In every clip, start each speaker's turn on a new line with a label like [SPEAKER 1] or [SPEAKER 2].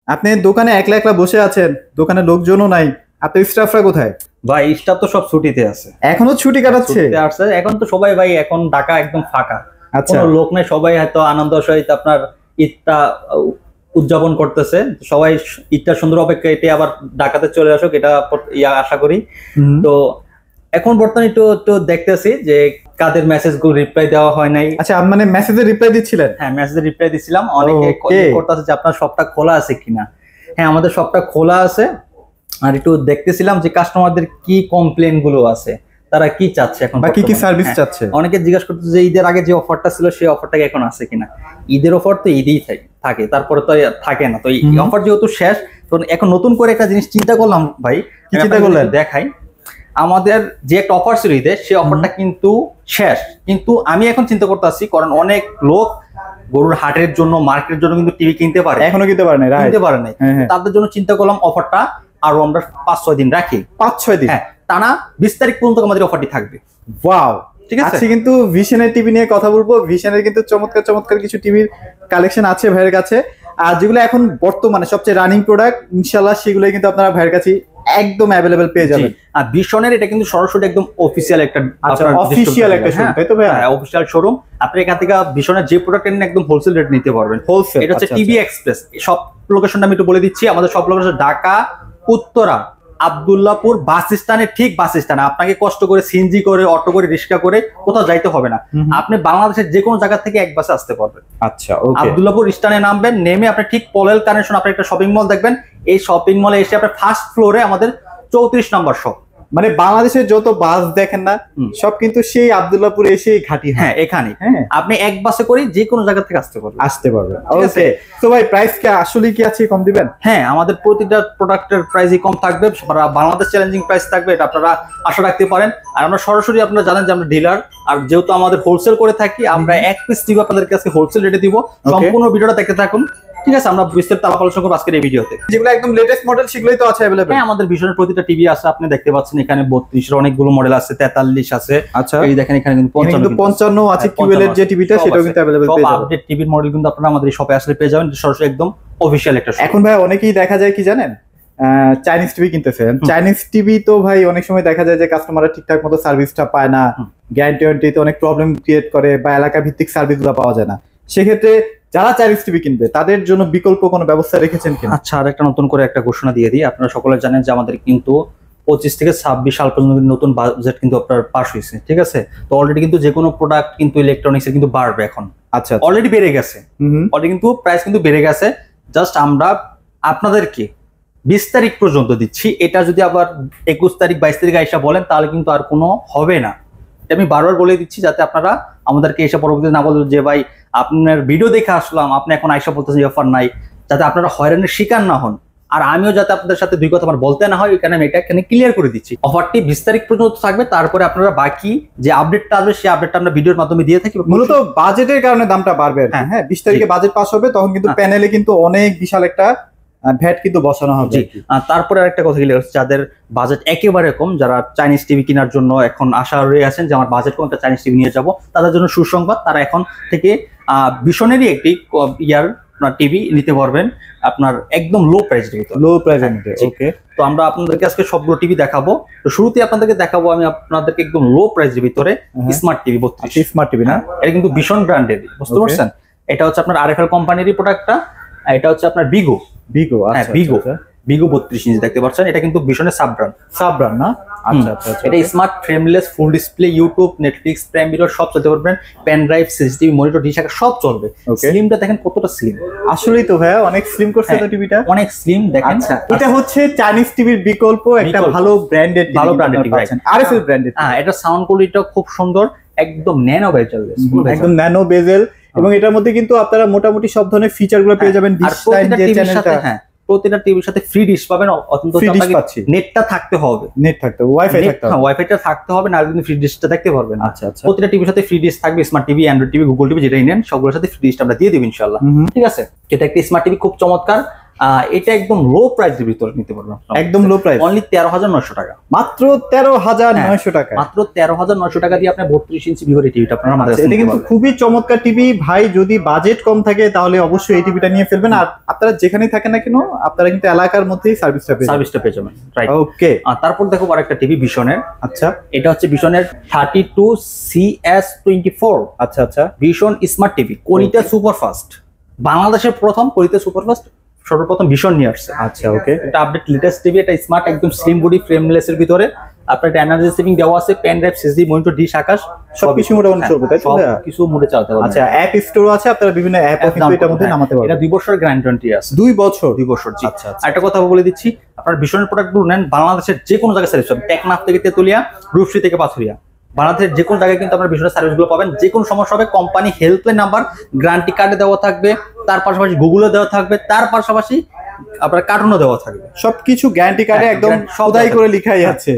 [SPEAKER 1] আপনি দোকানে একলা একলা বসে আছেন, দোকানে লোকজনও নাই, আপনার স্টাফরা কোথায়?
[SPEAKER 2] ভাই স্টাফ তো সব ছুটিতে আছে।
[SPEAKER 1] এখনো ছুটি কাটাচ্ছে?
[SPEAKER 2] ছুটিতে আসছে এখন তো সবাই ভাই, এখন ঢাকা একদম ফাঁকা।
[SPEAKER 1] আচ্ছা,
[SPEAKER 2] কোনো লোক নেই, সবাই হয়তো আনন্দ সহিত আপনার ঈদটা উদযাপন করতেছে। সবাই ঈদটা সুন্দর অপেক্ষা এটি আবার ঢাকাতে চলে আসুক, এটা আশা করি। তো এখন বর্তমানে একটু একটু দেখতেছি যে কাদের মেসেজ গুলো রিপ্লাই দেওয়া হয় নাই।
[SPEAKER 1] আচ্ছা, মানে মেসেজে রিপ্লাই দিচ্ছিলেন?
[SPEAKER 2] হ্যাঁ, মেসেজে রিপ্লাই দিছিলাম। অনেকে করতেছে যে আপনার শপটা খোলা আছে কিনা। হ্যাঁ, আমাদের শপটা খোলা আছে। আর একটু দেখতেছিলাম যে কাস্টমারদের কি কমপ্লেন গুলো আছে, তারা কি চাচ্ছে এখন,
[SPEAKER 1] বা কি কি সার্ভিস চাচ্ছে।
[SPEAKER 2] অনেকে জিজ্ঞাসা করতে যে ঈদের আগে যে অফারটা ছিল সেই অফারটা এখন আছে কিনা। ঈদের অফার তো ঈদেই থাকে, তারপরে তো থাকে না। তো এই অফার যেহেতু শেষ, তো এখন নতুন করে একটা জিনিস চিন্তা করলাম ভাই।
[SPEAKER 1] কি চিন্তা করলেন?
[SPEAKER 2] দেখাই, আমাদের যে একটা অফার ছিল ঈদের, সেই অফারটা কিন্তু শেষ। কিন্তু আমি এখন চিন্তা করতেছি, কারণ অনেক লোক গরুর হাটের জন্য, মার্কেটের জন্য কিন্তু টিভি কিনতে পারে,
[SPEAKER 1] এখনো কিনতে পারে না,
[SPEAKER 2] কিনতে পারে নাই। তাদের জন্য চিন্তা করলাম অফারটা আরো আমরা 5-6 দিন রাখি।
[SPEAKER 1] 5-6 দিন?
[SPEAKER 2] হ্যাঁ, টানা 20 তারিখ পর্যন্ত আমাদের অফারটি থাকবে।
[SPEAKER 1] ওয়াও,
[SPEAKER 2] ঠিক আছে।
[SPEAKER 1] আজকে কিন্তু ভিশনের টিভি নিয়ে কথা বলবো। ভিশনের কিন্তু চমৎকার চমৎকার কিছু টিভির কালেকশন আছে ভাইয়ের কাছে, আর যেগুলো এখন বর্তমানে সবচেয়ে রানিং প্রোডাক্ট, ইনশাআল্লাহ সেগুলো কিন্তু আপনারা ভাইয়ের কাছে একদম অ্যাভেলেবেল পেয়ে যাবেন।
[SPEAKER 2] আর ভিশনের এটা কিন্তু সরাসরি একদম অফিসিয়াল একটা
[SPEAKER 1] অফিশিয়াল একটা শোরুম, তাই তো ভাই?
[SPEAKER 2] হ্যাঁ, অফিশিয়াল শোরুম। আপনি এখান থেকে ভিশনের যে প্রোডাক্ট নেন একদম হোলসেল রেট নিতে পারবেন।
[SPEAKER 1] হোলসেল?
[SPEAKER 2] এটা হচ্ছে টিভি এক্সপ্রেস। সব লোকেশনটা আমি একটু বলে দিচ্ছি। আমাদের সব লোকেশন ঢাকা উত্তরা আব্দুল্লাহপুর বাস স্ট্যান্ডে, ঠিক বাস স্ট্যান্ড। আপনাকে কষ্ট করে সিএনজি করে, অটো করে, রিক্সা করে কোথাও যাইতে হবে না। আপনি বাংলাদেশের যে কোনো জায়গা থেকে এক বাসে আসতে পারবেন।
[SPEAKER 1] আচ্ছা, ওকে।
[SPEAKER 2] আব্দুল্লাহপুর স্ট্যান্ডে নামবেন, নেমে আপনি ঠিক পলেল কানেকশন, আপনি একটা শপিং মল দেখবেন। এই শপিং মলে এসে আপনার ফার্স্ট ফ্লোরে আমাদের 34 নম্বর শপ।
[SPEAKER 1] মানে বাংলাদেশের যত বাস দেখেন না, সব কিন্তু সেই আব্দুল্লাহপুরে এসেই ঘাটি।
[SPEAKER 2] হ্যাঁ, এখানে আপনি এক বাসে করে যে কোনো জায়গা থেকে আসতে পারবেন।
[SPEAKER 1] ওকে। তো ভাই প্রাইস কি আসলে কি আছে, কম দিবেন?
[SPEAKER 2] হ্যাঁ, আমাদের প্রতিটা প্রোডাক্টের প্রাইসই কম থাকবে। বাংলাদেশ চ্যালেঞ্জিং প্রাইস থাকবে, এটা আপনারা আশা রাখতে পারেন। আর আমরা সরাসরি, আপনারা জানেন যে আমরা ডিলার, আর যেহেতু আমাদের হোলসেল করে থাকি, আমরা এক পিস টিভি আপনাদের কাছে হোলসেল রেটে দিব। সম্পূর্ণ ভিডিওটা দেখতে থাকুন, ঠিক আছে? আমরা বিস্তারিত আলাপ আলোচনা করব আজকের এই ভিডিওতে।
[SPEAKER 1] যেগুলো একদম লেটেস্ট মডেল সেগুলোই তো আছে अवेलेबल।
[SPEAKER 2] হ্যাঁ, আমাদের ভিশনের প্রতিটা টিভি আছে, আপনি দেখতে পাচ্ছেন এখানে 32 এর অনেকগুলো মডেল আছে, 43 আছে।
[SPEAKER 1] আচ্ছা,
[SPEAKER 2] এই দেখেন এখানে কিন্তু
[SPEAKER 1] 55 আছে। কিউএল এর যে টিভিটা সেটাও কিন্তু अवेलेबल পেয়ে যাবেন।
[SPEAKER 2] আপডেট টিভির মডেল কিন্তু আপনারা আমাদের এই শপে আসলে পেয়ে যাবেন, সরাসরি একদম অফিশিয়াল একটা শপ।
[SPEAKER 1] এখন ভাই অনেকেই দেখা যায় কি জানেন, চাইনিজ টিভি কিনতেছেন। চাইনিজ টিভি তো ভাই অনেক সময় দেখা যায় যে কাস্টমাররা ঠিকঠাক মতো সার্ভিসটা পায় না, গ্যারান্টি অনেক প্রবলেম ক্রিয়েট করে, বা এলাকা ভিত্তিক সার্ভিসগুলো পাওয়া যায় না। সেক্ষেত্রে যারা চাইনিজ টিভি কিনবে তাদের জন্য বিকল্প কোনো ব্যবস্থা রেখেছেন কিনা?
[SPEAKER 2] আচ্ছা, আর একটা নতুন করে একটা ঘোষণা দিয়ে দিই। আপনারা সকলে জানেন যে আমাদের কিন্তু 25 থেকে 26 সাল পর্যন্ত নতুন বাজেট কিন্তু আপনার পাস হয়েছে, ঠিক আছে? তো অলরেডি কিন্তু যে কোনো প্রোডাক্ট কিন্তু ইলেকট্রনিক্সের কিন্তু বাড়বে এখন।
[SPEAKER 1] আচ্ছা,
[SPEAKER 2] অলরেডি বেড়ে গেছে, অলরেডি কিন্তু প্রাইস কিন্তু বেড়ে গেছে। জাস্ট আমরা আপনাদেরকে 20 তারিখ পর্যন্ত দিচ্ছি। এটা যদি আবার 21 তারিখ 22 তারিখ আইসা বলেন, তাহলে কিন্তু আর কোনো হবে না। আমি বারবার বলে দিচ্ছি, যাতে আপনারা আমাদেরকে এসে পরবর্তীতে না বলেন যে ভাই আপনার ভিডিও দেখে আসলাম, আপনি এখন আইসা বলতেছেন অফার নাই, যাতে আপনারা হয়রানির শিকার না হন। আর আমিও যাতে আপনাদের সাথে দুই কথা আমার বলতে না হয়, এখানে আমি এটা এখানে ক্লিয়ার করে দিচ্ছি। অফারটি 20 তারিখ পর্যন্ত থাকবে, তারপরে আপনারা বাকি যে আপডেটটা আসবে সেই আপডেটটা আমরা ভিডিওর মাধ্যমে দিয়ে থাকি।
[SPEAKER 1] মূলত বাজেটের কারণে দামটা বাড়বে। হ্যাঁ, 20 তারিখে বাজেট পাস হবে, তখন কিন্তু প্যানেলে কিন্তু অনেক বিশাল একটা ভ্যাট কিন্তু বসানো হবে।
[SPEAKER 2] তারপরে আরেকটা কথা কি, যাদের বাজেট একেবারে কম, যারা চাইনিজ টিভি কেনার জন্য এখন আশা রয়ে আছেন যে আমার বাজেট কম, একটা চাইনিজ টিভি নিয়ে যাব, তাদের জন্য সুসংবাদ। তারা এখন থেকে ভিশনেরই একটি টিভি নিতে পারবেন আপনার একদম লো প্রাইস।
[SPEAKER 1] ওকে,
[SPEAKER 2] তো আমরা আপনাদেরকে আজকে সবগুলো টিভি দেখাবো। তো শুরুতে আপনাদেরকে দেখাবো আমি আপনাদেরকে একদম লো প্রাইসের ভিতরে স্মার্ট টিভি 32।
[SPEAKER 1] স্মার্ট টিভি না,
[SPEAKER 2] এটা কিন্তু ভিশন ব্র্যান্ডের, বুঝতে পারছেন? এটা হচ্ছে আপনার আরএফএল কোম্পানিরই প্রোডাক্টটা। এটা হচ্ছে আপনার বিগো।
[SPEAKER 1] আচ্ছা,
[SPEAKER 2] বিগো 32 ইঞ্চি দেখতে পাচ্ছেন। এটা কিন্তু ভিশনের সাব ব্র্যান্ড না।
[SPEAKER 1] আচ্ছা,
[SPEAKER 2] এটা smart frameless full display, YouTube, Netflix, prime video সব চলতে পারবেন। Pen drive, CCTV, monitor, dish সব চলবে। স্লিমটা দেখেন কতটা স্লিম।
[SPEAKER 1] আসলেই তো ভাই অনেক স্লিম করছে তো টিভিটা,
[SPEAKER 2] অনেক স্লিম দেখেন।
[SPEAKER 1] এটা হচ্ছে চাইনিজ টিভির বিকল্প, একটা ভালো ব্র্যান্ডেড টিভি, আরএফএল ব্র্যান্ডেড।
[SPEAKER 2] হ্যাঁ, এটা সাউন্ড কোয়ালিটিটা খুব সুন্দর, একদম ন্যানো বেজেল,
[SPEAKER 1] একদম ন্যানো বেজেল। এবং এটার মধ্যে কিন্তু আপনারা মোটামুটি সব ধরনের ফিচারগুলো পেয়ে যাবেন।
[SPEAKER 2] প্রতিটা টিভির সাথে ফ্রি ডিশ পাবেন। নেটটা থাকতে হবে, ওয়াইফাইটা থাকতে হবে, না কিন্তু ফ্রি ডিশটা দেখতে পারবেন।
[SPEAKER 1] আচ্ছা,
[SPEAKER 2] প্রতিটা টিভির সাথে ফ্রি ডিশ থাকবে। Smart TV, Android TV, Google TV যেটাই নেন সবগুলোর সাথে ফ্রি ডিশটা আমরা দিয়ে দেব ইনশাআল্লাহ, ঠিক আছে? এটা একটা স্মার্ট টিভি, খুব চমৎকার। এটা একদম লো প্রাইসের ভিতরে নিতে পারবেন,
[SPEAKER 1] একদম লো প্রাইস,
[SPEAKER 2] অনলি 13,900 টাকা,
[SPEAKER 1] মাত্র 13,900 টাকা।
[SPEAKER 2] মাত্র 13,900 টাকা দিয়ে আপনি 32 ইঞ্চি ভিভো টিভিটা আপনারা আমাদের কাছে
[SPEAKER 1] এটা
[SPEAKER 2] নিতে
[SPEAKER 1] কিন্তু
[SPEAKER 2] পারবেন।
[SPEAKER 1] খুবই চমৎকার টিভি ভাই, যদি বাজেট কম থাকে তাহলে অবশ্যই এই টিভিটা নিয়ে ফেলবেন। আর আপনারা যেখানেই থাকেন না কেন আপনারা কিন্তু এলাকার মধ্যেই সার্ভিসটা
[SPEAKER 2] পেয়ে যাবেন, রাইট।
[SPEAKER 1] ওকে,
[SPEAKER 2] আর তারপর দেখো আরেকটা টিভি ভিশনের,
[SPEAKER 1] আচ্ছা
[SPEAKER 2] এটা হচ্ছে ভিশনের 32CS24,
[SPEAKER 1] আচ্ছা আচ্ছা,
[SPEAKER 2] vision smart TV, quality superfast, বাংলাদেশের প্রথম কোয়ালিটি সুপারফাস্ট সর্বপ্রথম ভিশন নিয়ে আসছে।
[SPEAKER 1] আচ্ছা ওকে,
[SPEAKER 2] এটা আপডেট লেটেস্ট টিভি, এটা স্মার্ট, একদম স্লিম বডি, ফ্রেমলেস এর ভিতরে আপনার একটা এনার্জি সেভিং দেওয়া আছে, pen drive, CSD, monitor, dish, Akash
[SPEAKER 1] সবকিছু মোটামুটি চলবে, তাই তো?
[SPEAKER 2] কিছু মোডে চালাতে পারবেন।
[SPEAKER 1] আচ্ছা, অ্যাপ স্টোরও আছে, আপনারা বিভিন্ন অ্যাপও কিন্তু এটার মধ্যে নামাতে পারবেন।
[SPEAKER 2] এটা 2 বছরের গ্যারান্টি আছে,
[SPEAKER 1] 2 বছর
[SPEAKER 2] 2 বছর, জি।
[SPEAKER 1] আচ্ছা আচ্ছা,
[SPEAKER 2] একটা কথা বলে দিচ্ছি, আপনার ভিশনের প্রোডাক্টগুলো নেন, বাংলাদেশের যে কোনো জায়গায় সার্ভিস পাবেন, টেকনাফ থেকে তেতুলিয়া, রূপসী থেকে পাথুরিয়া, বাংলাদেশের যে কোনো জায়গায় কিন্তু আপনার ভিশনের সার্ভিসগুলো পাবেন। যে কোনো সমস্যা হবে কোম্পানি হেল্পলাইন নাম্বার গ্যারান্টি কার্ডে দেওয়া থাকবে, তার পাশাপাশি গুগলে দেওয়া থাকবে, তার পাশাপাশি আপনার কার্টুনও দেওয়া থাকবে,
[SPEAKER 1] সবকিছু গ্যারান্টি কার্ডে একদম সদাই করে লেখাই আছে।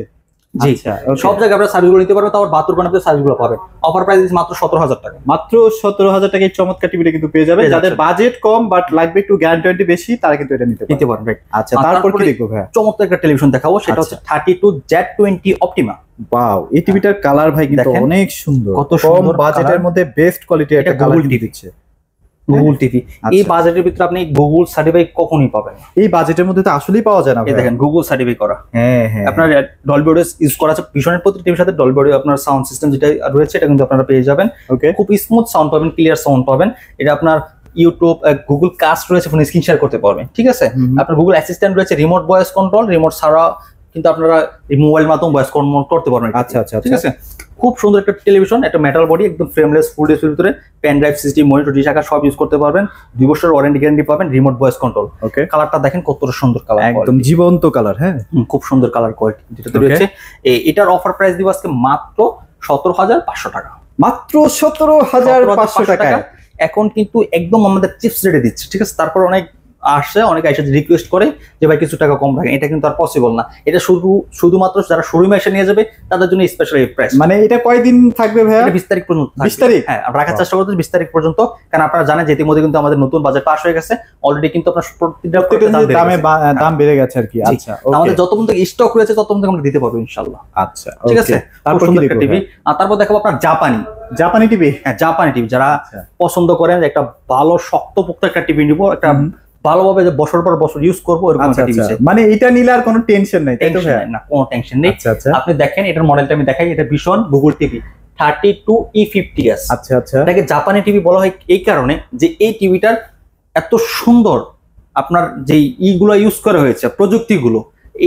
[SPEAKER 2] জি,
[SPEAKER 1] আচ্ছা, okay.
[SPEAKER 2] সব জায়গায় আপনারা সার্ভিসগুলো নিতে পারবেন, তারপর 72 ঘন্টা সার্ভিসগুলো পাবেন। অফার প্রাইস মাত্র 17,000 টাকা,
[SPEAKER 1] মাত্র 17,000 টাকায় চমৎকার টিভিটা কিন্তু পেয়ে যাবেন। যাদের বাজেট কম বাট লাগবে একটু গ্যারান্টি বেশি, তারা কিন্তু এটা নিতে পারবে।
[SPEAKER 2] রাইট।
[SPEAKER 1] আচ্ছা, তারপর কি দেখবো ভাই?
[SPEAKER 2] চমৎকার একটা টেলিভিশন দেখাবো, সেটা হচ্ছে 32Z20 অপটিমা।
[SPEAKER 1] ওয়াও, এই টিভিটার কালার ভাই কিন্তু
[SPEAKER 2] দেখেন,
[SPEAKER 1] অনেক সুন্দর,
[SPEAKER 2] কত
[SPEAKER 1] কম
[SPEAKER 2] সুন্দর
[SPEAKER 1] বাজেটের
[SPEAKER 2] colour।
[SPEAKER 1] মধ্যে বেস্ট কোয়ালিটির একটা
[SPEAKER 2] এটা
[SPEAKER 1] কালার
[SPEAKER 2] Google TV
[SPEAKER 1] দিচ্ছে।
[SPEAKER 2] গুগল টিভি, এই
[SPEAKER 1] আচ্ছা।
[SPEAKER 2] বাজেটের ভিতরে আপনি গুগল সার্টিফাই কখনোই পাবেন না।
[SPEAKER 1] এই বাজেটের মধ্যে তো আসলেই পাওয়া যায় না
[SPEAKER 2] এই
[SPEAKER 1] ভাই।
[SPEAKER 2] দেখেন গুগল সার্টিফাই করা,
[SPEAKER 1] হ্যাঁ হ্যাঁ,
[SPEAKER 2] আপনার ডলবি অডিও ইউজ করা আছে, ভীষণের প্রতি টিভির সাথে ডলবি অডিও আপনার সাউন্ড সিস্টেম যেটা রয়েছে এটা কিন্তু আপনারা পেয়ে যাবেন।
[SPEAKER 1] ওকে,
[SPEAKER 2] খুব স্মুথ সাউন্ড পাবেন, ক্লিয়ার সাউন্ড পাবেন। এটা আপনার ইউটিউব, গুগল কাস্ট রয়েছে, ফোনে স্ক্রিন শেয়ার করতে পারবেন, ঠিক আছে। আপনার গুগল অ্যাসিস্ট্যান্ট রয়েছে, রিমোট ভয়েস কন্ট্রোল, রিমোট ছাড়া কিন্তু আপনারা এই মোবাইল মাধ্যমে ভয়েস কন্ট্রোল করতে পারবেন।
[SPEAKER 1] আচ্ছা আচ্ছা,
[SPEAKER 2] ঠিক আছে, খুব সুন্দর একটা টেলিভিশন, একটা মেটাল বডি, একদম ফ্রেমলেস, ফুল ডিসপ্লের ভিতরে pen drive, system, monitor, dish, Akash সব ইউজ করতে পারবেন। 2 বছরের ওয়ারেন্টি গ্যারান্টি পাবেন, রিমোট ভয়েস কন্ট্রোল।
[SPEAKER 1] ওকে,
[SPEAKER 2] কালারটা দেখেন কতটা সুন্দর কালার,
[SPEAKER 1] একদম জীবন্ত কালার। হ্যাঁ,
[SPEAKER 2] খুব সুন্দর কালার কোয়ালিটি যেটা রয়েছে। এটার অফার প্রাইস দিব আজকে মাত্র 17,500 টাকা,
[SPEAKER 1] মাত্র 17,500 টাকা।
[SPEAKER 2] এখন কিন্তু একদম আমাদের চিপস রেটে দিচ্ছে, ঠিক আছে। তারপর অনেক আসছে, অনেক এসে রিকোয়েস্ট করে যে ভাই কিছু টাকা কম রাখেন, এটা কিন্তু আর পসিবল না। এটা শুধুমাত্র যারা শোরুমে এসে নিয়ে যাবে তাদের জন্য স্পেশাল প্রাইস।
[SPEAKER 1] মানে এটা কয়দিন থাকবে ভাইয়া?
[SPEAKER 2] 20 তারিখ পর্যন্ত।
[SPEAKER 1] 20 তারিখ?
[SPEAKER 2] হ্যাঁ, আমরা রাখার চেষ্টা করতেছি 20 তারিখ পর্যন্ত, কারণ আপনারা জানেন যে ইতিমধ্যে কিন্তু আমাদের নতুন বাজেট পাস হয়ে গেছে অলরেডি, কিন্তু আপনার প্রত্যেকটা
[SPEAKER 1] দাম বেড়ে গেছে আর কি। আচ্ছা,
[SPEAKER 2] আমাদের যত পর্যন্ত স্টক রয়েছে তত পর্যন্ত আমরা দিতে পারবো ইনশাআল্লাহ।
[SPEAKER 1] আচ্ছা,
[SPEAKER 2] ঠিক আছে।
[SPEAKER 1] তারপর
[SPEAKER 2] সুন্দর একটা টিভি। আর তারপর দেখাবো আপনার
[SPEAKER 1] জাপানি টিভি।
[SPEAKER 2] হ্যাঁ, জাপানি টিভি যারা পছন্দ করেন, একটা ভালো শক্তপোক্ত একটা টিভি নিবো, একটা ভালোভাবে যে বছর পর বছর ইউজ করবো, এরকম একটা টিভি।
[SPEAKER 1] মানে এটা নিলে আর কোনো টেনশন নাই, তাই তো ভাই?
[SPEAKER 2] না, কোনো টেনশন নেই।
[SPEAKER 1] আচ্ছা আচ্ছা,
[SPEAKER 2] আপনি দেখেন এটার মডেলটা আমি দেখাই, এটা ভীষণ গুগল টিভি 32E50s।
[SPEAKER 1] আচ্ছা আচ্ছা,
[SPEAKER 2] এটাকে জাপানি টিভি বলা হয় এই কারণে যে এই টিভিটার এত সুন্দর আপনার যে ইগুলো ইউজ করা হয়েছে, প্রযুক্তিগুলো,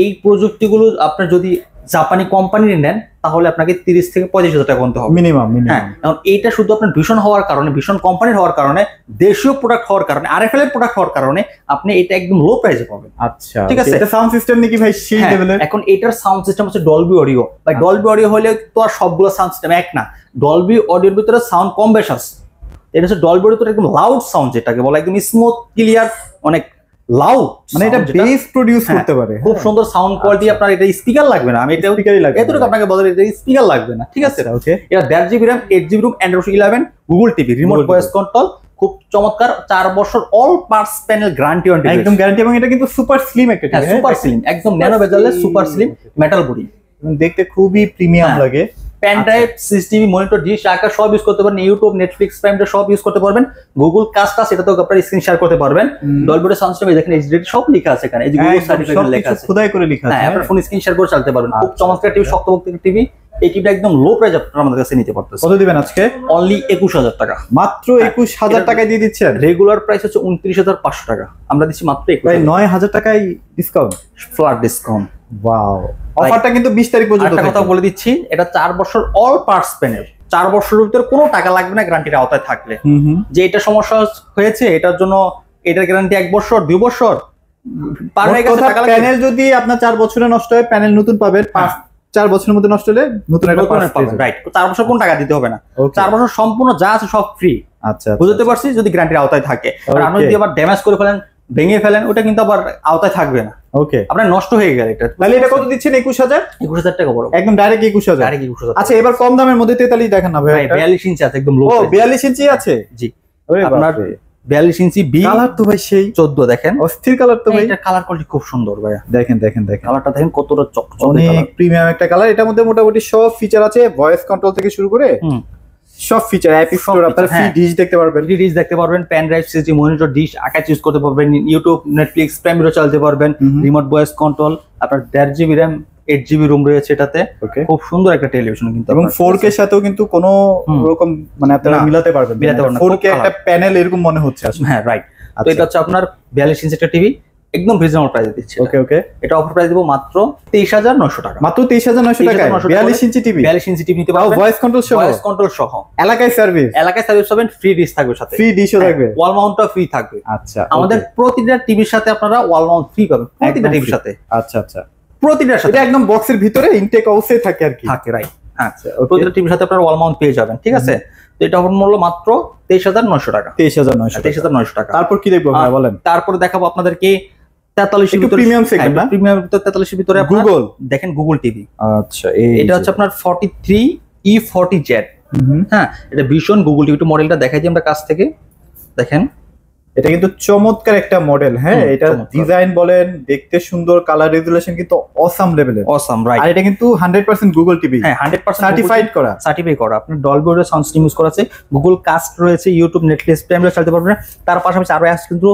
[SPEAKER 2] এই প্রযুক্তিগুলো আপনার যদি জাপানি কোম্পানির নেন তাহলে আপনাকে 30 থেকে 35,000 টাকা গুনতে হবে
[SPEAKER 1] মিনিমাম।
[SPEAKER 2] হ্যাঁ, কারণ এইটা শুধু আপনার ভীষণ হওয়ার কারণে, ভীষণ কোম্পানির হওয়ার কারণে, দেশীয় প্রোডাক্ট হওয়ার কারণে, আরএফএল এর প্রোডাক্ট হওয়ার কারণে আপনি এটা একদম লো প্রাইসে পাবেন।
[SPEAKER 1] আচ্ছা,
[SPEAKER 2] ঠিক আছে।
[SPEAKER 1] এটা সাউন্ড সিস্টেম নাকি ভাই সেই লেভেলের?
[SPEAKER 2] এখন এটার সাউন্ড সিস্টেম হচ্ছে ডলবি অডিও। ভাই ডলবি অডিও হলে তো আর সবগুলো সাউন্ড সিস্টেম এক না, ডলবি অডিওর ভিতরে সাউন্ড কম বেশ আছে। এটা হচ্ছে ডলবি অডিও, একদম লাউড সাউন্ড, যেটাকে বলা একদম স্মুথ, ক্লিয়ার, অনেক লাউড,
[SPEAKER 1] মানে এটা বেস প্রোডিউস করতে পারে।
[SPEAKER 2] খুব সুন্দর সাউন্ড কোয়ালিটি। আপনার এটা স্পিকার লাগবে না, আমি এটা
[SPEAKER 1] স্পিকারই লাগবে,
[SPEAKER 2] এতটুকু আপনাকে বলে এটা স্পিকার লাগবে না, ঠিক আছে।
[SPEAKER 1] ওকে,
[SPEAKER 2] এটা 1.5 GB RAM, 8 GB ROM, Android 11, Google TV, remote voice control, খুব চমৎকার। 4 বছর অল পার্টস প্যানেল গ্যারান্টি,
[SPEAKER 1] একদম গ্যারান্টি। এবং এটা কিন্তু সুপার স্লিম একটা টিভি,
[SPEAKER 2] সুপার স্লিম, একদম ন্যানো বেজেলের সুপার স্লিম মেটাল বডি,
[SPEAKER 1] দেখতে খুবই প্রিমিয়াম লাগে।
[SPEAKER 2] Pen drive, CCTV, monitor, dish, Akash সব ইউজ করতে পারবেন। ইউটিউব, নেটফ্লিক্স, প্রাইম সব ইউজ করতে পারবেন। গুগল কাস্ট এটা তো আপনারা স্ক্রিন শেয়ার করতে পারবেন। ডলবি সাউন্ড সিস্টেম দেখেন, এইচডি সব লেখা আছে এখানে, এই যে গুগল সার্টিফিকেট লেখা আছে,
[SPEAKER 1] খোদাই করে লেখা আছে।
[SPEAKER 2] হ্যাঁ, আপনারা ফোন স্ক্রিন শেয়ার করে চালাতে পারবেন। খুব চমৎকার টিভি, শক্তপোক্ত টিভি। এই টিভিটা একদম লো প্রাইস আপনারা আমাদের কাছে নিতে পারতেছেন।
[SPEAKER 1] কত দিবেন আজকে?
[SPEAKER 2] অনলি 21,000 টাকা,
[SPEAKER 1] মাত্র 21,000 টাকায় দিয়ে দিচ্ছেন।
[SPEAKER 2] রেগুলার প্রাইস হচ্ছে 29,500 টাকা, আমরা দিচ্ছি মাত্র
[SPEAKER 1] 9,000 টাকায় ডিসকাউন্ট,
[SPEAKER 2] ফ্ল্যাট ডিসকাউন্ট।
[SPEAKER 1] ওয়াও, অফারটা কিন্তু 20 তারিখ পর্যন্ত।
[SPEAKER 2] একটা কথা বলে দিচ্ছি, এটা 4 বছর অল পার্টস প্যানেল, 4 বছরের ভিতরে কোনো টাকা লাগবে না গ্যারান্টির আওতায় থাকলে। যে এটা সমস্যা হয়েছে এটার জন্য এটার গ্যারান্টি 1 বছর 2 বছর পার হয়ে গেছে, টাকা লাগবে।
[SPEAKER 1] প্যানেল যদি আপনার 4 বছরে নষ্ট হয়, প্যানেল নতুন পাবেন। 4 বছরের মধ্যে নষ্ট হলে নতুন একটা পাবেন,
[SPEAKER 2] রাইট। 4 বছর কোন টাকা দিতে হবে না, 4 বছর সম্পূর্ণ যা আছে সব ফ্রি।
[SPEAKER 1] আচ্ছা,
[SPEAKER 2] বুঝতে পারছি, যদি গ্যারান্টির আওতায় থাকে। আর আপনি যদি আবার ড্যামেজ করে ফেলেন, ভেঙে ফেলেন, ওটা কিন্তু আবার আওতায় থাকবে না।
[SPEAKER 1] ওকে,
[SPEAKER 2] আপনার নষ্ট হয়ে গেল এটা।
[SPEAKER 1] তাহলে এটা কত দিচ্ছেন? 21,000?
[SPEAKER 2] 21,000 টাকা বড়,
[SPEAKER 1] একদম ডাইরেক্ট 21,000।
[SPEAKER 2] ডাইরেক্ট 21,000।
[SPEAKER 1] আচ্ছা, এবার কম দামের মধ্যে 43 দেখেন না ভাই।
[SPEAKER 2] 42 ইঞ্চি আছে, একদম লো।
[SPEAKER 1] ও 42 ইঞ্চি আছে?
[SPEAKER 2] জি।
[SPEAKER 1] আপনার
[SPEAKER 2] 42 ইঞ্চি বি,
[SPEAKER 1] কালার তো ভাই সেই
[SPEAKER 2] 14 দেখেন,
[SPEAKER 1] অস্থির কালার তো ভাই।
[SPEAKER 2] এটা কালার কোয়ালিটি খুব সুন্দর ভাই,
[SPEAKER 1] দেখেন দেখেন দেখেন,
[SPEAKER 2] কালারটা দেখেন কতটা চকচকে
[SPEAKER 1] অনেক
[SPEAKER 2] কালার।
[SPEAKER 1] প্রিমিয়াম একটা কালার। এটার মধ্যে মোটামুটি সব ফিচার আছে, ভয়েস কন্ট্রোল থেকে শুরু করে সব ফিচার। অ্যাপ স্টোর, আপনারা ফ্রি
[SPEAKER 2] হ্যাঁ।
[SPEAKER 1] ডিশ দেখতে পারবেন,
[SPEAKER 2] ডিশ দেখতে পারবেন, pen drive, CC, monitor, dish, Akash use করতে পারবেন, ইউটিউব, নেটফ্লিক্স, প্রাইম ভিডিও চালাতে পারবেন, রিমোট ভয়েস কন্ট্রোল, আপনার 1.5 জিবি র্যাম, 8 জিবি রুম রয়েছে এটাতে।
[SPEAKER 1] ওকে,
[SPEAKER 2] খুব সুন্দর একটা টেলিভিশন কিন্তু,
[SPEAKER 1] এবং 4K এর সাথেও কিন্তু কোনো রকম মানে আপনারা
[SPEAKER 2] না,
[SPEAKER 1] মিলাতে পারবেন,
[SPEAKER 2] মিলাতে পারবেন না,
[SPEAKER 1] 4K
[SPEAKER 2] খুব
[SPEAKER 1] একটা প্যানেল এরকম মনে হচ্ছে আসলে।
[SPEAKER 2] হ্যাঁ রাইট। তো
[SPEAKER 1] আচ্ছা।
[SPEAKER 2] এটা হচ্ছে আপনার 42 ইঞ্চি একটা টিভি, একদম রিজনেবল প্রাইসে দিচ্ছি।
[SPEAKER 1] ওকে ওকে,
[SPEAKER 2] এটা অফার প্রাইস দেবো মাত্র 23,900 টাকা।
[SPEAKER 1] মাত্র 23,900 টাকায় 42 ইঞ্চি টিভি,
[SPEAKER 2] 42 ইঞ্চি টিভি নিতে পারবেন,
[SPEAKER 1] ভয়েস কন্ট্রোল সহ,
[SPEAKER 2] ভয়েস কন্ট্রোল সহ,
[SPEAKER 1] এলাকায় সার্ভিস,
[SPEAKER 2] এলাকায় সার্ভিস পাবেন, ফ্রি ডিশ থাকবে সাথে,
[SPEAKER 1] ফ্রি ডিশও থাকবে,
[SPEAKER 2] ওয়াল মাউন্টটা ফ্রি থাকবে।
[SPEAKER 1] আচ্ছা,
[SPEAKER 2] আমাদের প্রতিটা টিভির সাথে আপনারা ওয়াল মাউন্ট ফ্রি পাবেন, প্রতিটা
[SPEAKER 1] একদম
[SPEAKER 2] টিভির
[SPEAKER 1] free।
[SPEAKER 2] সাথে,
[SPEAKER 1] আচ্ছা আচ্ছা,
[SPEAKER 2] প্রতিটার সাথে
[SPEAKER 1] এটা একদম বক্সের ভিতরে ইনটেক অবস্থায় থাকে আর কি।
[SPEAKER 2] থাকে, রাইট। হ্যাঁ,
[SPEAKER 1] আচ্ছা, ওকে,
[SPEAKER 2] প্রতিটা টিভির সাথে আপনারা ওয়াল মাউন্ট পেয়ে যাবেন, ঠিক আছে। তো এটা অফার মূল্য মাত্র 23,900 টাকা,
[SPEAKER 1] 23,900 টাকা।
[SPEAKER 2] 23,900 টাকা।
[SPEAKER 1] তারপর কি দেখবো ভাই বলেন?
[SPEAKER 2] তারপরে দেখাবো আপনাদেরকে 43
[SPEAKER 1] একটু premium segment না?
[SPEAKER 2] প্রিমিয়াম 43 এর ভিতরে আপনার
[SPEAKER 1] গুগল,
[SPEAKER 2] দেখেন গুগল টিভি।
[SPEAKER 1] আচ্ছা,
[SPEAKER 2] এটা হচ্ছে আপনার 43E40Z। হ্যাঁ, এটা ভীষণ গুগল টিভি, মডেলটা দেখাই দিই আমরা কাছ থেকে, দেখেন
[SPEAKER 1] এটা কিন্তু চমৎকার একটা মডেল। হ্যাঁ, এটা
[SPEAKER 2] চমৎকার।
[SPEAKER 1] ডিজাইন বলেন, দেখতে সুন্দর, কালার রেজুলেশন কিন্তু অসাম লেভেলের।
[SPEAKER 2] Awesome, right.
[SPEAKER 1] আর এটা কিন্তু 100% গুগল টিভি,
[SPEAKER 2] হ্যাঁ 100%
[SPEAKER 1] সার্টিফাইড করা।
[SPEAKER 2] সার্টিফাই করা। আপনার Dolby audio sound system use করা আছে, গুগল কাস্ট রয়েছে, ইউটিউব, নেটফ্লিক্স, প্রাইম ভিডিও চালাতে পারবেন। তার পাশাপাশি আরো অ্যাপস কিন্তু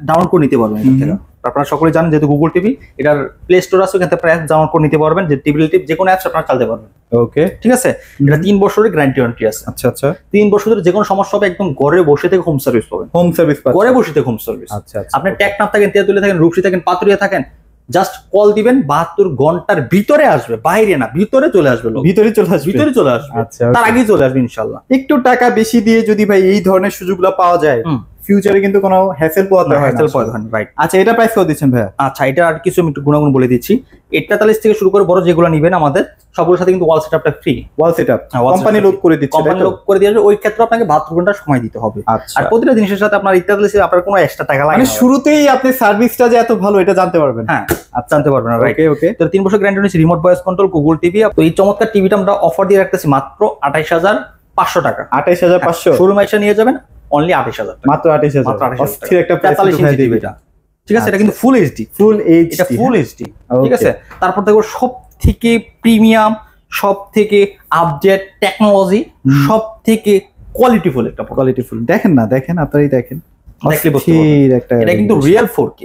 [SPEAKER 2] ডাউনলোড করে নিতে পারবেন এখান থেকে। আপনারা সকলেই জানেন যেহেতু গুগল টিভি, এটার প্লে স্টোর আছে, ওখান থেকে অ্যাপ ডাউনলোড করে নিতে পারবেন, যে টিভি যে কোনো অ্যাপস আপনারা চালাতে পারবেন।
[SPEAKER 1] ওকে,
[SPEAKER 2] ঠিক আছে। এটা 3 বছরের গ্যারান্টি ওয়ারেন্টি আছে।
[SPEAKER 1] আচ্ছা আচ্ছা,
[SPEAKER 2] 3 বছর ধরে যে কোনো সমস্যা হবে একদম ঘরে বসে থেকে হোম সার্ভিস পাবেন,
[SPEAKER 1] হোম সার্ভিস পাচ্ছেন,
[SPEAKER 2] ঘরে বসে থেকে হোম সার্ভিস।
[SPEAKER 1] আচ্ছা আচ্ছা,
[SPEAKER 2] আপনি টেকনাফ থাকেন, তেঁতুলিয়া থাকেন, রূপসী থাকেন, পাতুরিয়া থাকেন, জাস্ট কল দিবেন, 72 ঘন্টার ভিতরে আসবে, বাইরে না, ভিতরে চলে আসবে লোক,
[SPEAKER 1] ভিতরে চলে আসবে,
[SPEAKER 2] ভিতরে চলে আসবে,
[SPEAKER 1] আচ্ছা,
[SPEAKER 2] তার আগেই চলে আসবে ইনশাআল্লাহ।
[SPEAKER 1] একটু টাকা বেশি দিয়ে যদি ভাই এই ধরনের সুযোগগুলো পাওয়া যায়, ফিউচারে কিন্তু কোনো হ্যাসেল পোহাতে হয় না।
[SPEAKER 2] রাইট।
[SPEAKER 1] আচ্ছা, এটা প্রাইস কত দিচ্ছেন ভাইয়া?
[SPEAKER 2] আচ্ছা, এটা আর কিছু আমি একটু গুণাগুণ বলে দিচ্ছি। 48 থেকে শুরু করে বড় যেগুলো নিবেন আমাদের সবগুলোর সাথে কিন্তু ওয়াল সেটআপটা ফ্রি,
[SPEAKER 1] ওয়াল সেটআপ
[SPEAKER 2] হ্যাঁ, wall
[SPEAKER 1] কোম্পানি
[SPEAKER 2] setup
[SPEAKER 1] লোক করে দিচ্ছে,
[SPEAKER 2] কোম্পানি লোক করে দিয়ে আসবে। ওই ক্ষেত্রে আপনাকে 72 ঘন্টা সময় দিতে হবে।
[SPEAKER 1] আচ্ছা,
[SPEAKER 2] আর প্রতিটা জিনিসের সাথে আপনার 48 আপনার কোনো এক্সট্রা টাকা লাগে
[SPEAKER 1] মানে
[SPEAKER 2] না।
[SPEAKER 1] শুরুতেই আপনি সার্ভিসটা যে এত ভালো এটা জানতে পারবেন।
[SPEAKER 2] হ্যাঁ, জানতে পারবেন, রাইট।
[SPEAKER 1] ওকে ওকে,
[SPEAKER 2] তো 3 বছর গ্যারান্টি রয়েছে, remote voice control, Google TV. তো এই চমৎকার টিভিটা আমরা অফার দিয়ে রাখতেছি মাত্র 28,500 টাকা।
[SPEAKER 1] 28,500,
[SPEAKER 2] শোরুম এসে নিয়ে যাবেন অনলি 28,000 টাকা,
[SPEAKER 1] মাত্র 28,000।
[SPEAKER 2] মাত্র 28,000
[SPEAKER 1] অস্থির একটা প্রাইস
[SPEAKER 2] 43 ইঞ্চি টিভিটা, ঠিক আছে। এটা কিন্তু ফুল এইচডি,
[SPEAKER 1] ফুল
[SPEAKER 2] এটা ফুল এইচডি, ঠিক
[SPEAKER 1] Okay.
[SPEAKER 2] আছে। তারপর দেখো সব থেকে প্রিমিয়াম, সব থেকে আপডেট টেকনোলজি, সব থেকে কোয়ালিটিফুল একটা প্রোডাক্ট।
[SPEAKER 1] Quality full. দেখেন না, দেখেন আপনারাই দেখেন,
[SPEAKER 2] দেখলে বুঝতে পারবেন।
[SPEAKER 1] অস্থির একটা,
[SPEAKER 2] এটা কিন্তু রিয়েল 4K,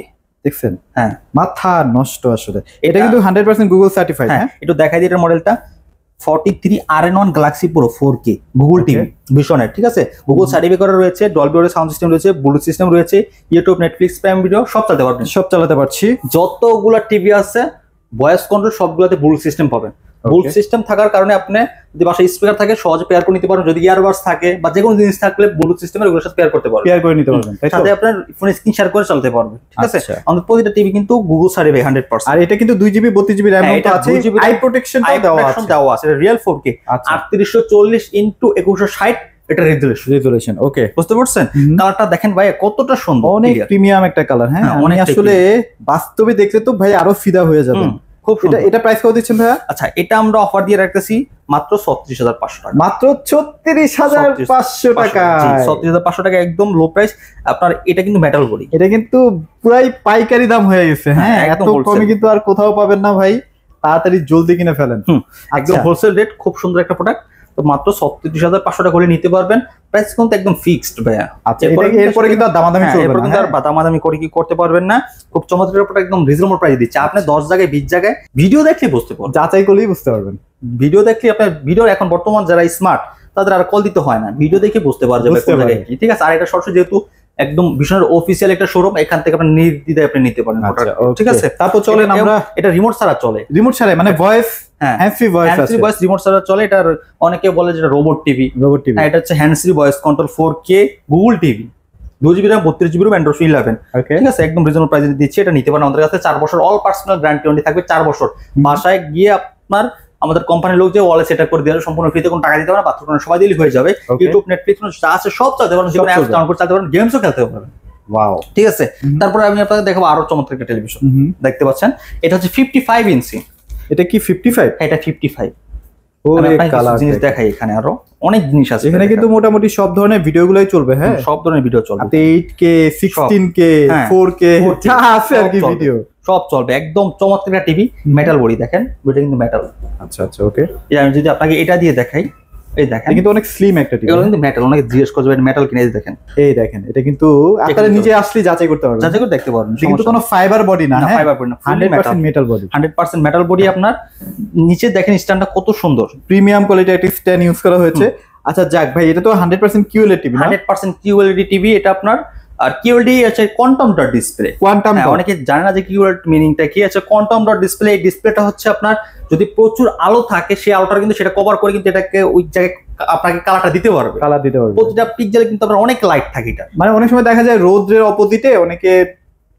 [SPEAKER 1] দেখছেন,
[SPEAKER 2] হ্যাঁ
[SPEAKER 1] মাথা নষ্ট আসলে। এটা
[SPEAKER 2] এটা-
[SPEAKER 1] কিন্তু 100% গুগল সার্টিফাইড।
[SPEAKER 2] হ্যাঁ,
[SPEAKER 1] হ্যাঁ,
[SPEAKER 2] একটু দেখাই দিই এটার মডেলটা। 43 RN1 Galaxy Pro 4K Google TV ভিশনের, ঠিক আছে। গুগল সার্টিফাই করা রয়েছে, ডলবি অডিও সাউন্ড সিস্টেম রয়েছে, ব্লুটুথ সিস্টেম রয়েছে, ইউটিউব, নেটফ্লিক্স, প্রাইম ভিডিও সব চালাতে পারবেন।
[SPEAKER 1] সব চালাতে পারছি।
[SPEAKER 2] যতগুলা টিভি আছে ভয়েস কন্ট্রোল সবগুলোতে ব্লুটুথ সিস্টেম পাবেন। ব্লুটুথ সিস্টেম থাকার কারণে আপনি যদি বাসায় স্পিকার থাকে সহজে পেয়ার করে নিতে পারেন, যদি ইয়ারবাডস থাকে বা যে কোনো জিনিস থাকলে ব্লুটুথ সিস্টেমের ওগুলোর সাথে পেয়ার করতে পারবেন,
[SPEAKER 1] পেয়ার করে নিতে পারবেন, তাই তো?
[SPEAKER 2] সাথে আপনার ফোন স্ক্রিন শেয়ার করে চালাতে পারবেন, ঠিক আছে।
[SPEAKER 1] আচ্ছা।
[SPEAKER 2] আমাদের প্রতিটা টিভি কিন্তু গুগল সার্টিফাই 100%।
[SPEAKER 1] আর এটা কিন্তু 2GB 32GB র‍্যাম
[SPEAKER 2] হ্যাঁ,
[SPEAKER 1] তো
[SPEAKER 2] এটা
[SPEAKER 1] আছে,
[SPEAKER 2] 2GB
[SPEAKER 1] আই প্রোটেকশনটাও দেওয়া আছে।
[SPEAKER 2] দেওয়া আছে, এটা রিয়েল 4K,
[SPEAKER 1] আচ্ছা,
[SPEAKER 2] 3840 ইনটু 2160 এটা রেজুলেশন।
[SPEAKER 1] রেজুলেশন। ওকে,
[SPEAKER 2] বুঝতে পারছেন? কালারটা দেখেন ভাই কতটা সুন্দর,
[SPEAKER 1] অনেক
[SPEAKER 2] clear।
[SPEAKER 1] প্রিমিয়াম একটা কালার। হ্যাঁ,
[SPEAKER 2] হ্যাঁ,
[SPEAKER 1] আমি
[SPEAKER 2] অনেকটাই
[SPEAKER 1] আসলে বাস্তবে দেখলে তো ভাই আরো ফিদা হয়ে যাবেন।
[SPEAKER 2] খুব
[SPEAKER 1] এটা
[SPEAKER 2] সুন্দর।
[SPEAKER 1] এটা প্রাইস কত দিচ্ছেন ভাইয়া?
[SPEAKER 2] আচ্ছা, এটা আমরা অফার দিয়ে রাখতেছি মাত্র 36,500 টাকা,
[SPEAKER 1] মাত্র 36,500 টাকা।
[SPEAKER 2] 36,500 টাকা, একদম লো প্রাইস। আপনার এটা কিন্তু মেটাল বডি,
[SPEAKER 1] এটা কিন্তু পুরাই পাইকারি দাম হয়ে গেছে। হ্যাঁ,
[SPEAKER 2] হ্যাঁ,
[SPEAKER 1] এত
[SPEAKER 2] একদম
[SPEAKER 1] কমে
[SPEAKER 2] wholesale।
[SPEAKER 1] কিন্তু আর কোথাও পাবেন না ভাই, তাড়াতাড়ি জলদি কিনে ফেলেন।
[SPEAKER 2] একদম
[SPEAKER 1] আচ্ছা।
[SPEAKER 2] হোলসেল রেট, খুব সুন্দর একটা প্রোডাক্ট। তো মাত্র 36,500 টাকা করে নিতে পারবেন। প্রাইস কিন্তু একদম ফিক্সড ভাইয়া।
[SPEAKER 1] আচ্ছা, এরপরে কিন্তু আর দামাদামি
[SPEAKER 2] হ্যাঁ,
[SPEAKER 1] চলবে
[SPEAKER 2] এরপর
[SPEAKER 1] না।
[SPEAKER 2] কিন্তু আর দামাদামি করে কি করতে পারবেন না। খুব চমৎকার প্রোডাক্ট, একদম রিজনেবল প্রাইস দিচ্ছে। আপনি 10 জায়গায় 20 জায়গায় ভিডিও দেখলে বুঝতে পারবেন,
[SPEAKER 1] যাচাই করলেই বুঝতে পারবেন।
[SPEAKER 2] ভিডিও দেখলে আপনার ভিডিও এখন বর্তমান যারা স্মার্ট তাদের আর কল দিতে হয় না, ভিডিও দেখে বুঝতে পারা যাবে
[SPEAKER 1] বুঝতে
[SPEAKER 2] কোন জায়গায়
[SPEAKER 1] পারবে।
[SPEAKER 2] কি, ঠিক আছে। আর এটা সরাসরি যেহেতু একদম ভীষণ অফিসিয়াল একটা শোরুম, এখান থেকে আপনি নির্দ্বিধায় আপনি নিতে পারেন
[SPEAKER 1] আচ্ছা,
[SPEAKER 2] product, ঠিক আছে।
[SPEAKER 1] তারপর চলেন আমরা
[SPEAKER 2] এটা রিমোট ছাড়া চলে,
[SPEAKER 1] রিমোট ছাড়াই, মানে ভয়েস,
[SPEAKER 2] হ্যাঁ
[SPEAKER 1] হ্যান্ড ফ্রি ভয়েস আছে,
[SPEAKER 2] হ্যান্ড ভয়েস রিমোট ছাড়া চলে। এটার অনেকে বলে যেটা রোবট টিভি,
[SPEAKER 1] রোবট টিভি।
[SPEAKER 2] হ্যাঁ, এটা হচ্ছে hand free voice control 4K Google TV, 2GB RAM 32GB RAM Android 11,
[SPEAKER 1] ওকে,
[SPEAKER 2] ঠিক আছে। একদম রিজনেবল প্রাইসে দিচ্ছি। এটা নিতে পারেন আমাদের কাছে। 4 বছর অল পার্সোনাল গ্যারান্টি ওয়ারেন্টি থাকবে, 4 বছর। বাসায় গিয়ে আপনার আমাদের কোম্পানির লোক যে ওয়ালে সেটআপ করে দেওয়ার সম্পূর্ণ ফ্রিতে, কোনো টাকা দিতে হবে না, বাথরুমে সবাই দিলেই হয়ে যাবে।
[SPEAKER 1] Okay.
[SPEAKER 2] ইউটিউব, নেটফ্লিক্স যা আছে সব চালাতে পারেন, যেকোনো অ্যাপস ডাউনলোড করে চালাতে পারেন, গেমসও খেলতে পারবেন,
[SPEAKER 1] ওয়াও।
[SPEAKER 2] ঠিক আছে। তারপরে আমি আপনাদের দেখাবো আরো চমৎকার একটা টেলিভিশন, দেখতে পাচ্ছেন। এটা হচ্ছে 55 ইঞ্চি।
[SPEAKER 1] এটা কি 55?
[SPEAKER 2] হ্যাঁ, এটা 55।
[SPEAKER 1] ওরে
[SPEAKER 2] আমি আপনাকে কিছু
[SPEAKER 1] কালার
[SPEAKER 2] জিনিস দেখাই এখানে আরো। অনেক জিনিস আছে
[SPEAKER 1] এখানে কিন্তু মোটামুটি সব ধরনের ভিডিওগুলোই চলবে। হ্যাঁ,
[SPEAKER 2] সব ধরনের ভিডিও চলবে।
[SPEAKER 1] আপনি 8K 16K
[SPEAKER 2] হ্যাঁ,
[SPEAKER 1] 4K
[SPEAKER 2] 4K
[SPEAKER 1] যা আছে আর কি
[SPEAKER 2] সব চলবে।
[SPEAKER 1] ভিডিও
[SPEAKER 2] সব চলবে, একদম চমৎকার একটা টিভি। মেটাল বডি দেখেন, এটা কিন্তু মেটাল।
[SPEAKER 1] আচ্ছা আচ্ছা, ওকে।
[SPEAKER 2] আমি যদি আপনাকে এটা দিয়ে দেখাই, এই দেখেন,
[SPEAKER 1] এটা কিন্তু অনেক স্লিম একটা টিভি।
[SPEAKER 2] এগুলো কিন্তু মেটাল। অনেকে জিজ্ঞেস করবে মেটাল কিনে দেখেন,
[SPEAKER 1] এই দেখেন, এটা কিন্তু আপনারা নিজে আসলে যাচাই করতে পারবেন,
[SPEAKER 2] যাচাই করে দেখতে পারবেন।
[SPEAKER 1] এটা কিন্তু কোনো ফাইবার বডি না, হ্যাঁ,
[SPEAKER 2] ফাইবার বডি না,
[SPEAKER 1] 100% মেটাল বডি।
[SPEAKER 2] 100% metal body. আপনার নিচে দেখেন স্ট্যান্ডটা কত সুন্দর,
[SPEAKER 1] প্রিমিয়াম কোয়ালিটি একটা স্ট্যান্ড ইউজ করা হয়েছে। আচ্ছা যাক ভাই, এটা তো 100% QLED টিভি না?
[SPEAKER 2] 100% QLED টিভি এটা আপনার। আর QLED আছে quantum dot display.
[SPEAKER 1] Quantum dot,
[SPEAKER 2] অনেকে জানে না যে QLED মিনিংটা কি আছে। কোয়ান্টাম ডট ডিসপ্লে, এই ডিসপ্লেটা হচ্ছে আপনার যদি প্রচুর আলো থাকে সেই আলোটা কিন্তু সেটা কভার করে কিন্তু এটাকে ওই জায়গায় আপনাকে কালারটা দিতে পারবে,
[SPEAKER 1] কালার দিতে পারবে।
[SPEAKER 2] প্রতিটা পিক্সেলে কিন্তু আপনার অনেক লাইট থাকে। এটা
[SPEAKER 1] মানে অনেক সময় দেখা যায় রোদের অপোজিটে অনেকে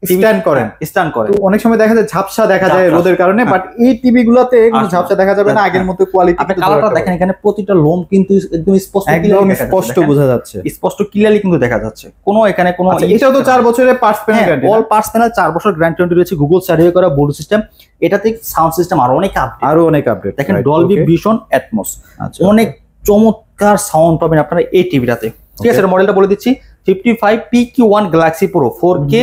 [SPEAKER 1] স্ট্যান্ড করেন,
[SPEAKER 2] স্ট্যান্ড করে,
[SPEAKER 1] তো অনেক সময় দেখা যায় ঝাপসা দেখা যায়
[SPEAKER 2] ঝাপসা।
[SPEAKER 1] রোদের কারণে,
[SPEAKER 2] হ্যাঁ।
[SPEAKER 1] বাট এই টিভি গুলোতে কোনো
[SPEAKER 2] আচ্ছা।
[SPEAKER 1] ঝাপসা দেখা যাবে না, আগের মতো কোয়ালিটি।
[SPEAKER 2] আপনি কালারটা দেখেন, এখানে প্রতিটা লোম কিন্তু একদম স্পষ্ট,
[SPEAKER 1] একদম
[SPEAKER 2] clearly দেখা
[SPEAKER 1] স্পষ্ট
[SPEAKER 2] যাচ্ছে,
[SPEAKER 1] বোঝা যাচ্ছে।
[SPEAKER 2] দেখেন? স্পষ্ট ক্লিয়ারলি কিন্তু দেখা যাচ্ছে, কোনো এখানে কোনো
[SPEAKER 1] আচ্ছা, এটাও তো 4 বছরের parts panel guarantee.
[SPEAKER 2] All parts panel 4 বছর গ্যারান্টি রয়েছে। গুগল সার্ভে করা ব্লুটুথ সিস্টেম, এটাতে সাউন্ড সিস্টেম আরো অনেক আপডেট,
[SPEAKER 1] আরো অনেক আপডেট।
[SPEAKER 2] দেখেন ডলবি ভিশন অ্যাটমস,
[SPEAKER 1] আচ্ছা,
[SPEAKER 2] অনেক চমৎকার সাউন্ড পাবেন আপনারা এই টিভিটাতে। ঠিক আছে, মডেলটা বলে দিচ্ছি, 55PQ1 Galaxy Pro 4K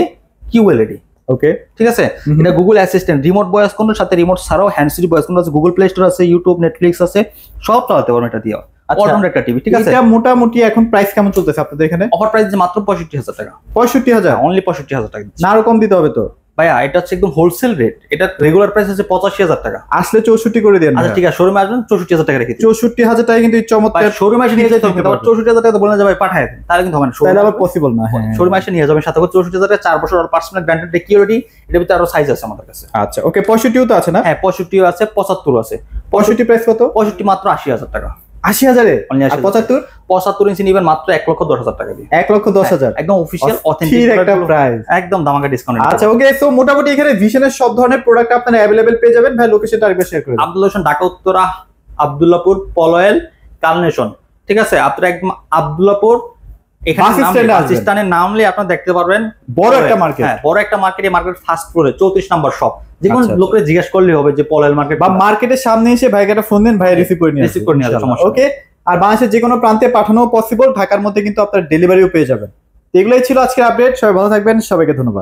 [SPEAKER 2] QLED।
[SPEAKER 1] ওকে,
[SPEAKER 2] ঠিক আছে, এটা Google assistant, remote voice control, সাথে রিমোট ছাড়াও হ্যান্ড ফ্রি ভয়েস কন্ট্রোল আছে, গুগল প্লে স্টোর আছে, ইউটিউব, নেটফ্লিক্স আছে, সব চালাতে পারবেন এটা দিয়ে। অলরাউন্ডার একটা টিভি। ঠিক আছে,
[SPEAKER 1] এটা মোটামুটি এখন প্রাইস কেমন চলতেছে আপনাদের এখানে?
[SPEAKER 2] অফার প্রাইস মাত্র 65,000 টাকা।
[SPEAKER 1] 65,000?
[SPEAKER 2] অনলি 65,000 টাকা দিচ্ছি।
[SPEAKER 1] না আরো কম দিতে হবে তো
[SPEAKER 2] ভাইয়া, এটা হচ্ছে একদম হোলসেল রেট। এটা রেগুলার প্রাইস আছে 85,000 টাকা।
[SPEAKER 1] আসলে 64 করে দেন।
[SPEAKER 2] আচ্ছা ঠিক আছে, শোরুমে আসবেন, 64,000 টাকা রেখেছি।
[SPEAKER 1] 64,000 টাকা কিন্তু চমৎকার।
[SPEAKER 2] শোরুমে এসে নিয়ে যেতে হবে, 64,000 টাকা বলে যাবে পাঠায় দেন, তাহলে কিন্তু হবে না।
[SPEAKER 1] তাহলে আবার পসিবল না। হ্যাঁ,
[SPEAKER 2] শোরুমে এসে নিয়ে যাবেন, সাথে 64,000 টাকা 4 বছর আর পার্সোনাল গ্যারান্টি সিকিউরিটি। এর ভিতরে আরো সাইজ আছে আমাদের কাছে।
[SPEAKER 1] আচ্ছা, ওকে। 65ও তো আছে না?
[SPEAKER 2] হ্যাঁ, 65 আছে, 75 আছে।
[SPEAKER 1] 65 প্রাইস কত?
[SPEAKER 2] 65 মাত্র 80,000 টাকা।
[SPEAKER 1] 80,000 এ?
[SPEAKER 2] Only
[SPEAKER 1] আর
[SPEAKER 2] 80,000
[SPEAKER 1] 75?
[SPEAKER 2] 75 ইঞ্চি নিবেন মাত্র 1,10,000 টাকা দিয়ে।
[SPEAKER 1] 1,10,000?
[SPEAKER 2] একদম অফিশিয়াল
[SPEAKER 1] স্থির
[SPEAKER 2] অথেন্টিক
[SPEAKER 1] একটা প্রাইস।
[SPEAKER 2] একদম দামাকা ডিসকাউন্ট।
[SPEAKER 1] আচ্ছা, ওকে। সো মোটামুটি এখানে ভিশনের সব ধরনের প্রোডাক্ট আপনারা अवेलेबल পেয়ে যাবেন। ভাই লোকেশনটা আরেকবার শেয়ার করে দিন।
[SPEAKER 2] আব্দুল্লাহ হোসেন, ঢাকা উত্তরা, আব্দুল্লাহপুর, পলয়েল, কালনেশন। ঠিক আছে, আপনারা একদম আব্দুল্লাহপুর এখানে বাসস্ট্যান্ডের নামলে আপনারা দেখতে পারবেন
[SPEAKER 1] বড় একটা মার্কেট।
[SPEAKER 2] হ্যাঁ, বড় একটা মার্কেট। এই মার্কেট ফার্স্ট ফ্লোরে 34 নাম্বার শপ। যে কোনো
[SPEAKER 1] আচ্ছা,
[SPEAKER 2] লোকের জিজ্ঞেস করলে হবে যে পলয়েল মার্কেট,
[SPEAKER 1] বা মার্কেটের সামনে এসে ভাইকে একটা ফোন দেন, ভাই রিসিভ করে নিয়ে
[SPEAKER 2] রিসিভ করে নিয়ে আসবে, সমস্যা নেই।
[SPEAKER 1] ওকে। আর বাংলাদেশের যে কোনো প্রান্তে পাঠানো পসিবল, ঢাকার মধ্যে কিন্তু আপনার ডেলিভারিও পেয়ে যাবেন। এগুলোই ছিল আজকের আপডেট। সবাই ভালো থাকবেন, সবাইকে ধন্যবাদ।